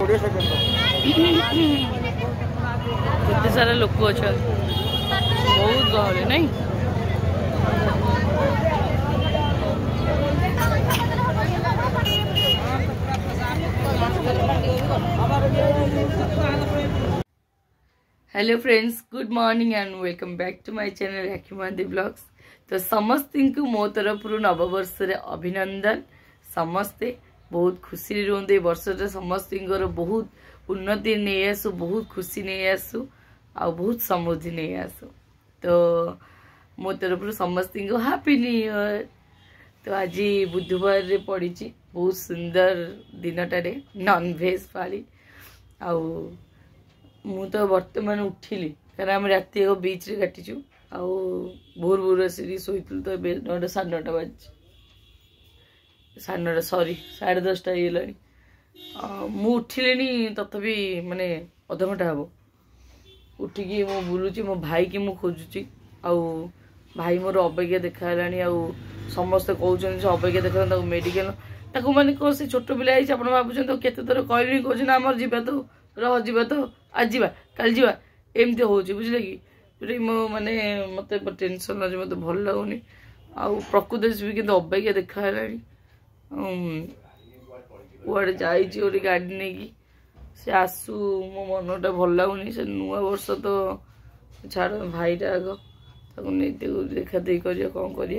केते सारा लोक अच्छा बहुत गहले नहीं hello friends good morning and welcome back to my channel Rakhi Mahadi blogs. तो समस्त को मो तरफ नववर्ष अभिनंदन। समस्ते बहुत खुशी रुहते वर्ष समस्त बहुत उन्नति नहीं आसू बहुत खुशी नहीं आसू आ बहुत समृद्धि नहीं आसू। तो मो तरफ समस्त को हैप्पी न्यू ईयर। तो आज बुधवार रे पड़ी बहुत सुंदर दिनटारे नॉन वेज पाली आउ मु तो वर्तमान उठिली कारण आम रात बीच रे काटिचु आउ भोर भोर आसिक शोल तो 9टा 9:30 बाज 9:30 सॉरी 10:30 हो मु उठिले तथापि माने अध घंटा हम उठिकी मु बुलुची मो भाई की मु खोजुची आउ भाई मोर अबैया देखालानी आउ समस्त कहउछन से अबैया देखा मेडिकल ताकू माने को से छोट पिला आइछ आपण बाबुछन तो केते थर कहली कहछन हमर जीवा तो रह जीवा तो आज जीवा कल जीवा एमती होची बुझले कि जोटी मो माने मते टेंशन आज मते भल लागुनी आउ प्रकृति भी किंतु अबैया देखालानी कुआड़े जाइए गोटे गाड़ी नहीं कि से आसू मो मनटा भल लगुनि से नुआ वर्ष तो छाड़ भाईटा आग ताको नहीं देखा दे कर कौन कर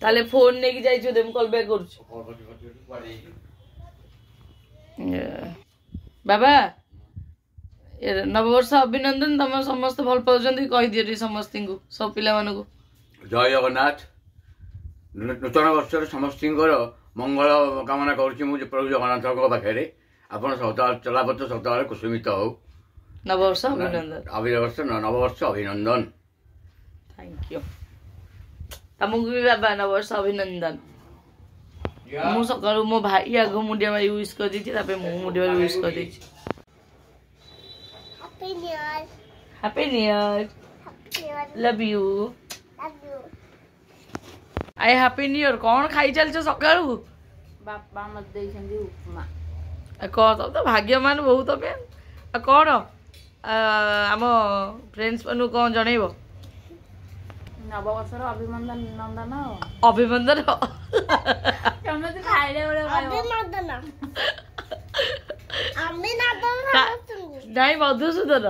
ताले फोन नहीं जाइयो दे कॉल बैक कर बाबा नववर्ष अभिनंदन। तुम समस्त भल पाउछन कहि दियो समस्त को सब पिला मानको जय जगन्नाथ। नूतन वर्ष समस्त मंगल कामना करुँ प्रभु जगन्नाथ पाखे आप चलापथ सप्ताह कुसुमित हो। नववर्ष अभिनंदन नववर्ष अभिनंदन। थैंक यू तुमको भी बाबा नववर्ष अभिनंदन। मु सका मो भाई आग मुंडिया मारी विश कर दी मु मुंडिया मारी विश कर दी happy new year love you I happy new year. कौन खाई चलछ सकाळू बापा मत देछंदी उपमा कह तो भाग्यमान बहुत पे कौन आम फ्रेंड्स मानू कौन जनइब नववर्षर अभिनंदन नंदन अभिनंदन नहीं मधुसूदन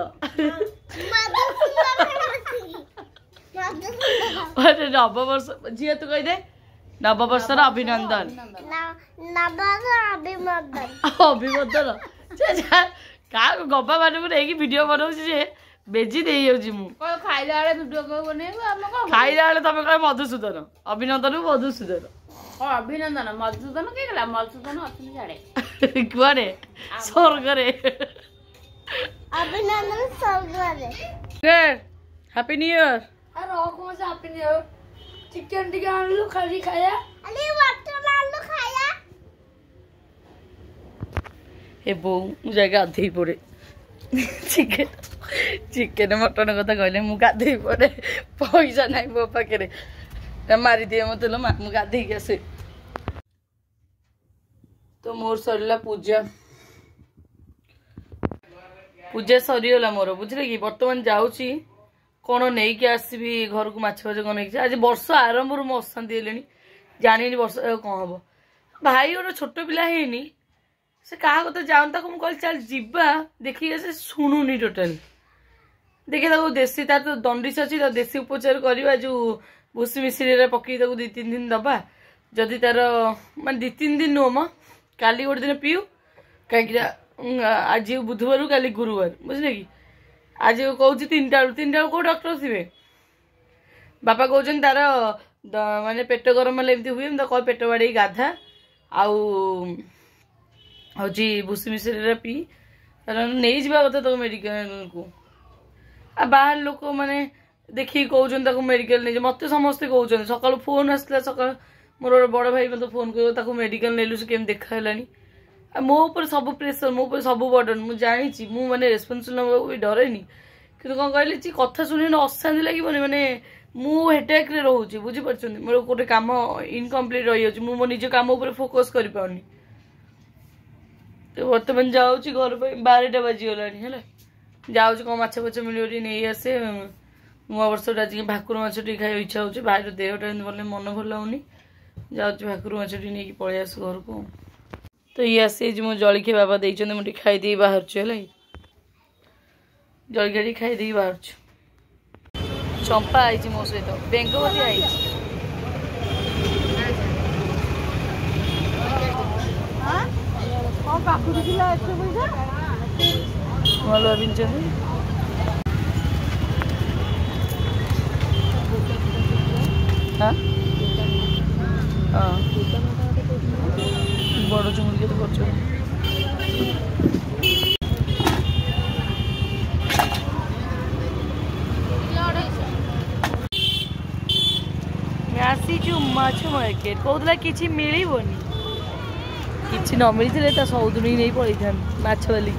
नववर्ष झी तू कही दे नववर्षर अभिनंदन अभिनंदन क्या गपा मान वीडियो बनाऊँ बेजी दे खाइला वीडियो खाइला तुम कह मधुसूदन अभिनंदन मधुसूदन अभिनंदन मधुसूदन किए मधुसूदन अच्छी छाड़े कुआरे स्वर्ग अभिनंदन स्वर्ग हैप्पी न्यू ईयर। कौन सा हैप्पी न्यू ईयर चिकन टिका आलू खाली खाया अरे वाटर आलू खाया ए बो मुझे गाधे पड़े चिकन चिकन मटन कथा कहले मु गाधे पड़े पैसा ना मो पाखे मारी दिए मत लो मु गाधे आसे। तो मोर सरला पूजा पूजा सरीगला मोर बुझले कि बर्तमान जाऊँगी कौन नहीं कि आसबि घर को माछ फाछ कौन नहीं आज वर्ष आरंभ मु अशांति हेली जानी वर्ष कौन हम भाई गोटे छोट पिला है से क्या कत जाऊँ मुझे कह चल जीवा देखिए से शुणुनी टोटाल देखिए देसी तार तो दंडिश अच्छी तो देसी उपचार करवा जो भूसी मिश्री पकई 2-3 दिन दबा जदि तार मान 2-3 दिन नुह म काली गोटे दिन पीऊ कहीं आज बुधवार काली गुरुवार बुझे कि आज कौच 3टा कौ डॉक्टर थे बापा कहते तार माने पेट गरम एमती हुए कह पेट बाड़े गाधा आउ हूँ भूसी मिश्री पी नहीं जावा कथा तो मेडिकल को आ बाहर लोक मैंने देखिए कहते मेडिकल नहीं मत समस्ते कहते सका फोन आसला सका मोर बड़ भाई मतलब फोन कर मेडिकल नेलु से केम देखाला मो ऊपर सब प्रेसर मो ऊपर सब बर्डन मुझे जानी मुझे रेस्पॉन्सिबल भी डरेनी कि कौन कहले कथा शुणी अशांति लगे माने मु हेडेक रे रहूची बुझी परछन मोर कोटे काम इनकम्प्लीट रही होची मु मो निज काम ऊपर फोकस करि पाउनी तो वर्तमान जाऊची घर पे 12टा बजी गलानी हैला जाऊची को माछ पछ मिलियोरी नै आसे नुआ वर्ष आज भाकुर माछटी खाई इच्छा होची भाईर देहटा बोले मन भल लाउनी जाऊची भाकुर माछटी नै पळे आस घर को तो ये आसे जे मो जळखे बाबा देइछन मु खाई देई बाहर चला जळखेटी खाई देई बाहर चंपा आई मो सहित बेंगवती आई ଭଲ ପିନ୍ଧିଛନ୍ତି ବଡ଼ ଚୁଙ୍ଗୁଡ଼ି କେତେ କରୁଛନ୍ତି ଆସିଛୁ ମାଛ ମାର୍କେଟ କହୁଥିଲା କିଛି ମିଳିବନି କିଛି ନ ମିଳିଥିଲେ ତା ସଉଦୁଣି ନେଇ ପଳେଇଥାନ୍ତି ମାଛ ବୋଲି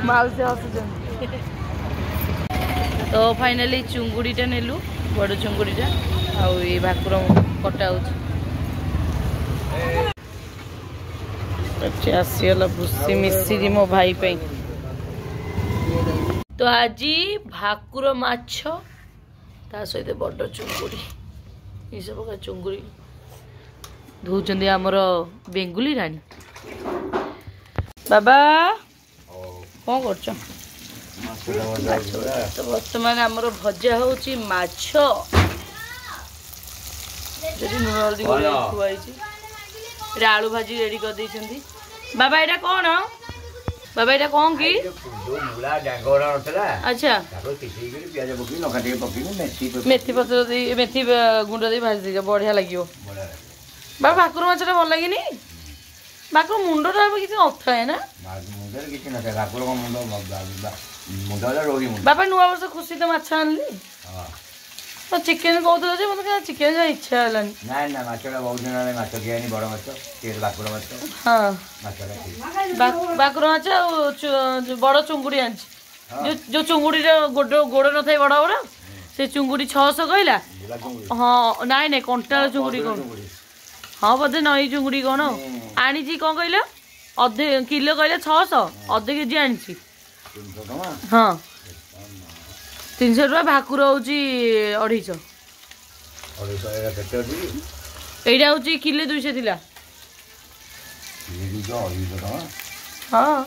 ମାଉସୀ ହସୁଛନ୍ତି ତ ଫାଇନାଲି ଚୁଙ୍ଗୁଡ଼ିଟା ନେଲୁ ବଡ଼ ଚୁଙ୍ଗୁଡ଼ିଟା ଆଉ ଏ ଭାକୁର କଟା ହେଉଛି ଆସିଗଲା ଭୁସି ମିଶିକି ମୋ ଭାଇ ପାଇଁ तो आज भाकुर माछ ता सहित बड़ चुंगुड़ी ये सब का चुंगुड़ी धोचंदी हमर बेंगुली रानी बाबा कौन कर तो बर्तमान हमर भजा होची माछ जदी नुन हल्दी खुआई आलू भाजी रेडी कर दी बाबा एटा कौन बाबा एटा कौन की अच्छा मेथी पत्र मेथी गुंड दे भाजी दे बढ़िया लगे बाबा भाकुर माछटा भल लगे भाकुर मुंडटा किसी नथा है ना बाबा नुआ वर्ष खुशी तो माछ आनली तो चिकेन कहते मतलब चिकेन इच्छा है हाँ भाकुर माछ बड़ चुंगुड़ी आनी जो चुंगुड़ी गोड़ न था बड़ बड़ से चुंगुड़ी 600 कहला हाँ नाई नाई कंटाल चुंगुड़ी कौन हाँ बोधे नई चुंगुड़ी कौन आनी कौन कहल अधे किलो कहले 600 अधे केजी आनी हाँ 300 रुपया भाकुर हूँ 250 एटा हूँ किले 200 थिला हाँ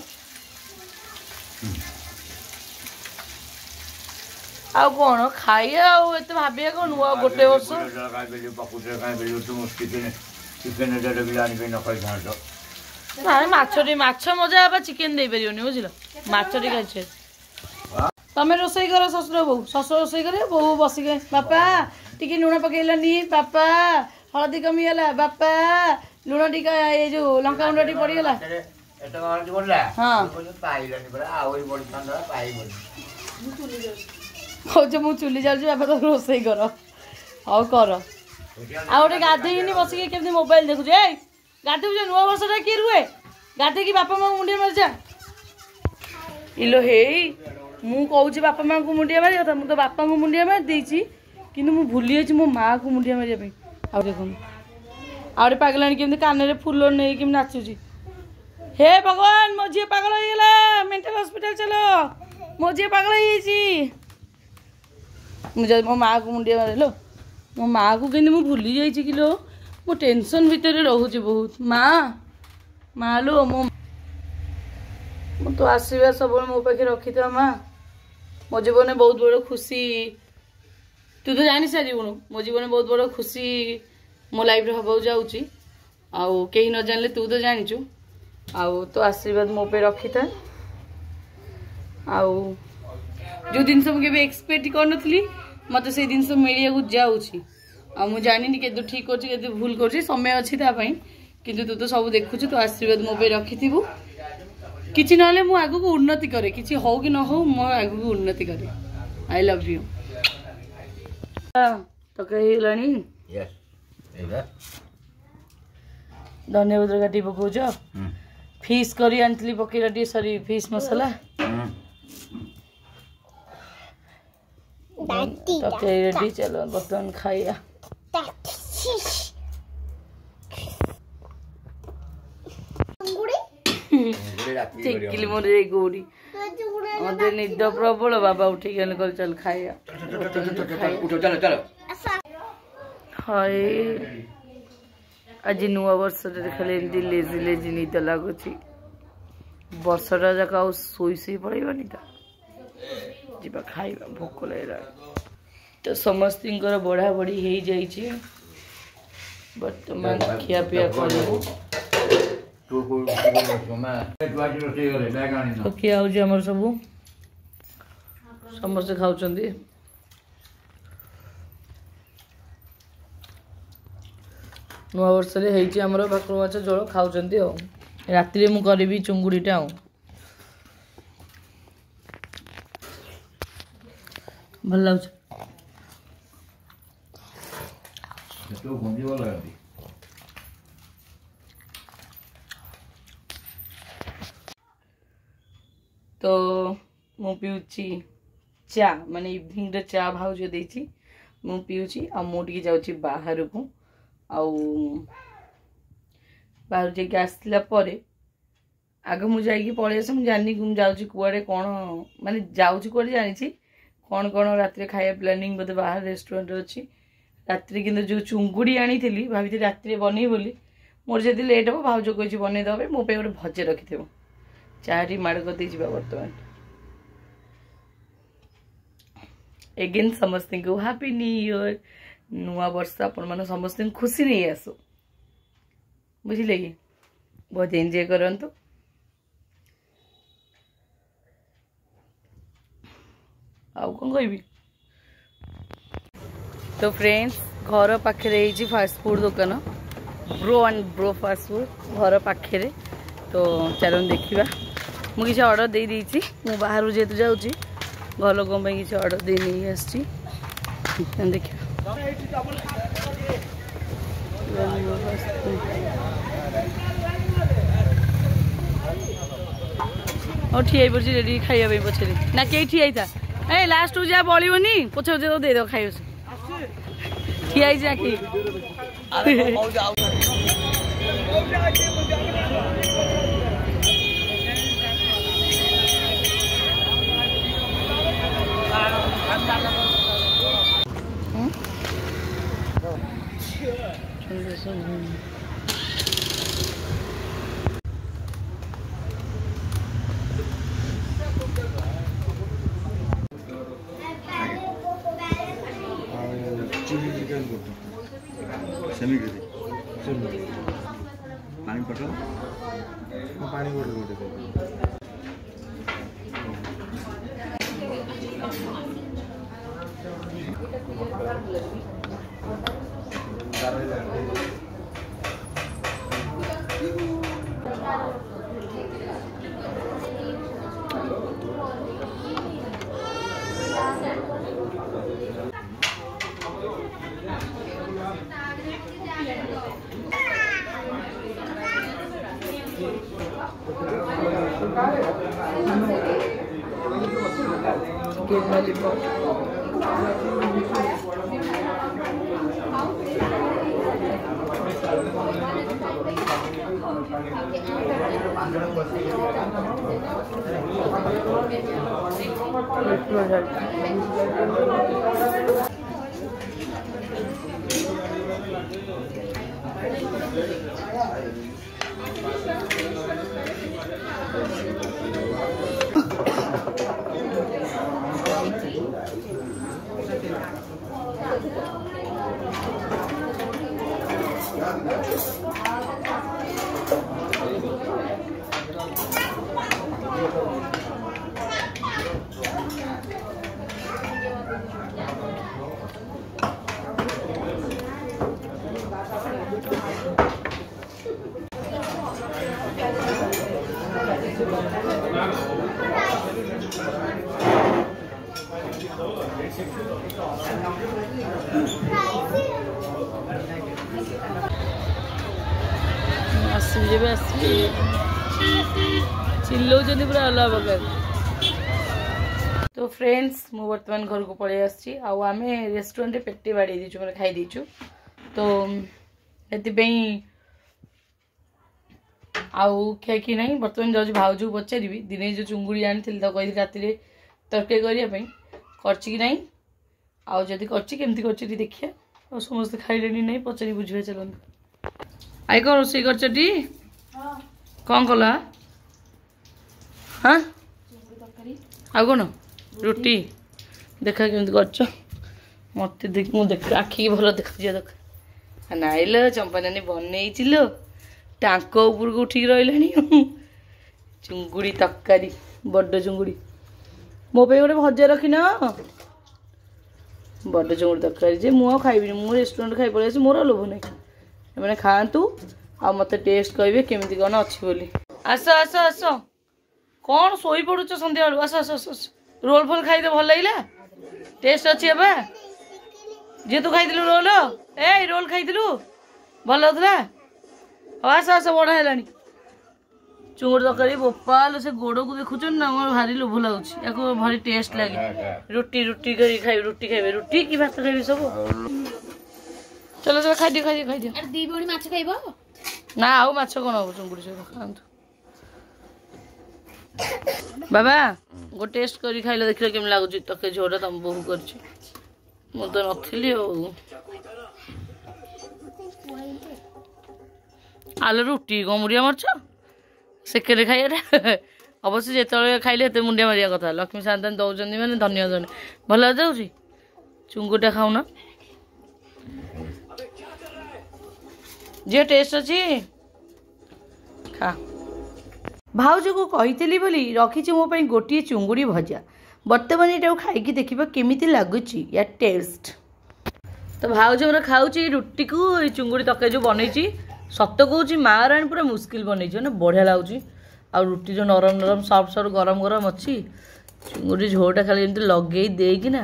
आउ कौन खाइए आते भाविया कौन नुआ गोटे वर्ष माछ मजा आबा चिकेन दे परियोनी बुझल माछटी खाइ तमें रोसई कर ससुर बो ससुर रोसई करे बो बसिक बापा टिके लुण पकईलानी बापा हलदी कमीगला बापा लुण टिका ये जो लंका गुंड टी पड़गला हाँ कौच मु चुली जाऊँ बापा तो रोसई कर हाँ कर आगे गाधेनी बसिक केमती मोबाइल देखुचे गाधे नुआ वर्षटा किए रुए गाधे कि बापा माँ मुंडिया मारिजा इलो हे मु कहूँ बापा माँ को मुंडिया मारे था मुझे बापा को मुंडिया मार देती कि भूली जाइए मो माँ को मुंडिया मारे आ देख आगे पागलानी केमती कान में फुल नहीं कि नाचुची हे भगवान मो झी पागल हो गला मेंटल हॉस्पिटल चलो मो झी पागल हो मो माँ को मुंडिया मारे लो मो माँ को केमती मु भूली जाइए कि लो मो टेंशन भितर रोचे बहुत माँ लो मो तो आशीर्वाद सब मो पाखे रखी था माँ मो जीवन बहुत बड़ खुशी तू तो जानी सारू मो जीवन बहुत बड़ खुशी मो लाइफ हवा जाऊँगी आउ कहीं न जानले तू तो जानीचु आउ तो आशीर्वाद मो पे रखी था आउ जो जिन मुझे एक्सपेक्ट करनी मत से जिन मिलिया जाऊँगी आ मु जानी के ठीक कर भूल कर समय अच्छी किंतु तू तो सब देखु तो आशीर्वाद मो पे रखी किसी ना मु आगु को उन्नति करे किसी हो कि न हो मो आगु को उन्नति करे आई लव यू तो कही धन्यवाद काटी पकाउछ फिश करी आनी पकईला सरी फिश मसला तरकारी रेडी चलो बर्तमान खाइया चिकिली मोर गौरी मत निद प्रबल बाबा उठी गल चल खाइया हाय आज नुआ वर्ष खाली लेजी लेजी निद लगुच वर्षटा जाक शोई पड़ेनि तो जीवा खाइबा भोक लगे तो समस्त बढ़ा बढ़ी हो जाइए बर्तमान खिया पिया कर किया हो सब समस्ते खाऊँ नुआ वर्ष आमर भाकुर माछ झोल खाऊँ राति मु करी चुंगुड़ीटा भल लगे तो मु पीऊची चा माने इवनिंग रे चा भाउज देछि मु पीऊची आ मु टिके जाउची बाहर को आउ बाहर जे आसला परे आगे मु जाई पळे आसे मु जानि गुम जाउची कुआडे कोन माने जाउची कुआडे जानिछि कौन कौन रात खाया प्लानिंग बोधे बाहर रेस्टोरेंट अच्छी रात कि जो चुंगुड़ी आनी थी भाभी रात बन बोली मोर जब लेट हम भाज कही बनईदे मो गोटे भजे रखी थ चाह माड़ कर बर्तमान एगेन समस्त को हैप्पी न्यू ईयर नुआ वर्ष आपण समस्त खुशी नहीं आसू बुझे कि बहुत एंजॉय करंतु आउ कौन कह तो फ्रेंड्स घर पाखे फास्ट फूड दुकान bro and bro fast food घर पाखे तो चलो देखा मुझे किसी ऑर्डर दे देती मु बाहर जेहेतु जाऊँगी घर लोगों किसी ऑर्डर दे नहीं आसी देखा और ठिया पड़ी रेडी खाइबा पछे ना कई ठिया था ए लास्ट जा बड़ोनी पछ पछ तो दे दो खाई ठिया जाकि पानी पटल पानी चिल्लाऊँ पूरा अलग प्रकार तो फ्रेंड्स मु बर्तमान घर को पलि आसी आम रेस्टोरेंट पेटे बाड़ी दीचु मैंने खाई दीचु तो ये आउ क्या कि नहीं बर्तमान जाऊँ भाउज को पचारि दिने जो चुंगुड़ी आनी तो कही राति तरकारी करने करची कि नहीं आउ जदि करमती कर देखिए और समस्त खाइले नहीं पचारि बुझे चलते आई कौन रोसे करटी कौन कला हाँ आउ कौन रुटी देखा केमती कर मत देख आखिक भल देखा देख नाइल चंपा नानी बनई टाँक उपर को उठिक रही चुंगुड़ी तरकारी बड़ चुंगुड़ी मो पे गोटे भजा रखी ना बड़ चुंगुड़ी तरकारी जे मुझे खाइबी मु रेस्टोरेंट खाई पड़े मोर लोभ नहीं मैंने खातु आ मत टेस्ट कहे केमी कौन अच्छी बोली आस आस आस कौन शोई पड़ुच सन्ध्या बेलू आस आस आस रोल फोल खाई तो भल लगे टेस्ट अच्छी बा जी तू खाई रोल ए रोल खाई भल लगुला आस आस बढ़ा है चुंगुड़ी तरकारी बोपाल से गोड़ को देखुच ना मोर भारी लोभ लगुच भारी टेस्ट लगे रुटी रुटी खाइबे रुटी खाइबे रुटी कि भात खाइबे सब चलो चलो खाई दियो दी बणी माछ खाइबो ना आउ माछ कोन हो चुंगुड़ी सब खांतु बाबा गो टेस्ट करी खाइले देखिले केम लागुच तके झोड़ा तम बहु करछि मु तो नथिली आलू रुटी कौन मुड़िया मारछ सेकेंड खाइए अवश्य जो खाइले तो मुंडिया मारिया कथा लक्ष्मी सान्तान दौरान मैंने धन्यवाद भल जाऊँगी चुंगुटा खाऊन जी टेस्ट अच्छी खा भाउज को कही बोली रखी मो गोटे चुंगुड़ी भजा बर्तमान ये खाई देखा केमी लगुच या टेस्ट तो भाउज मोर खाऊँ रुटी को चुंगुड़ी तरकारी जो बनई सत कहूँ महाराणी पूरा मुस्किल बनई ना बढ़िया लगुच आ रुटी जो नरम नरम सफ्ट सफ्ट गरम गरम अच्छी चिंगुड़ी झोलटा खाली एमती लगे देना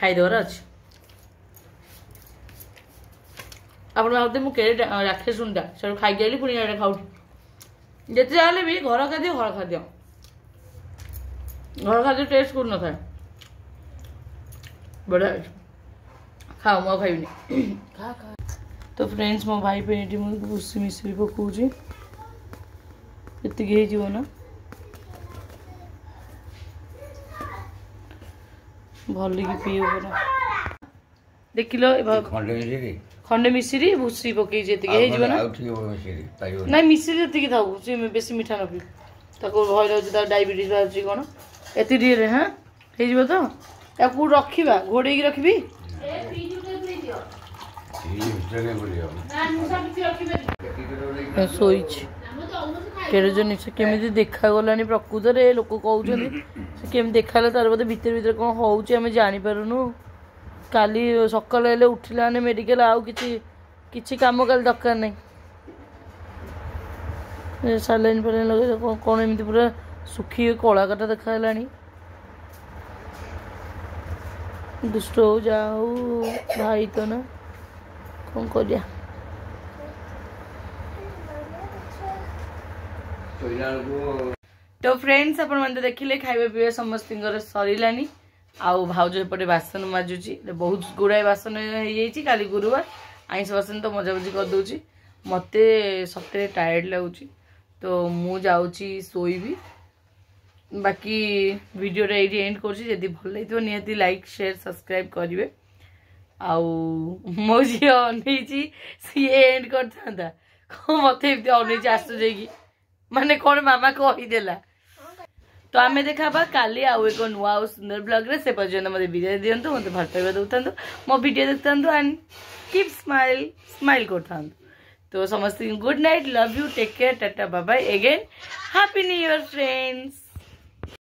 खाईदेवर अच्छे आप भावते मुझे राक्षसुंडा से खाई आई पुणी यहाँ खाऊ जिते जाए भी घर खाद्य टेस्ट कर न बढ़िया खाओ मुझे खाइबी खा खा तो फ्रेंड्स मो भाई पे ये भूसी मिश्री पकाऊँ ये ना भल कि पी देख लो खंडे मिश्री भूसी पकई ना ना मिश्री जी था बेस मीठा न पी भय डायबिटीज बाहर कौन एति हाँ तो रखा घोड़े रखी केमी देखा प्रकृत में लोक कहते देखा तार बोधे भितर भितर कौन होम जापारूनु काली सकाल उठिला मेडिकल आउ कि कम काली दरकार नहीं सालाइन फालाइन लगे कौन एमती पूरा सुखी कला काटा देखा दुष्ट हो जा भाई तो ना कौन कर तो फ्रेंड्स अपन देखिले खाଇବା पिଇବା समस्तर सरलानी आउ भाउज एपटे बासन माजुची बहुत गुड़ाए बासन हो काली गुरुवार आइंस बासन तो मजामजी करदे मत सतरे टायर्ड लगुच तो मु जाऊँगी शोबी बाकी वीडियोटा ये एंड कर भल लगे निहाती लाइक शेयर सब्सक्राइब करेंगे आउ मो झी अनई सी एंड कर मत अनई आश्चर्य माने कौन मामा कहीदेला तो आम देखा काली आउ एक नुआ सुंदर ब्लॉग रे से पर्यंत मत विदाय दिंतु मत भल पाइबा दौता मो वीडियो देखता एंड कीप स्माइल कर तो समस्त good night love you take care tata bye bye again happy new year friends.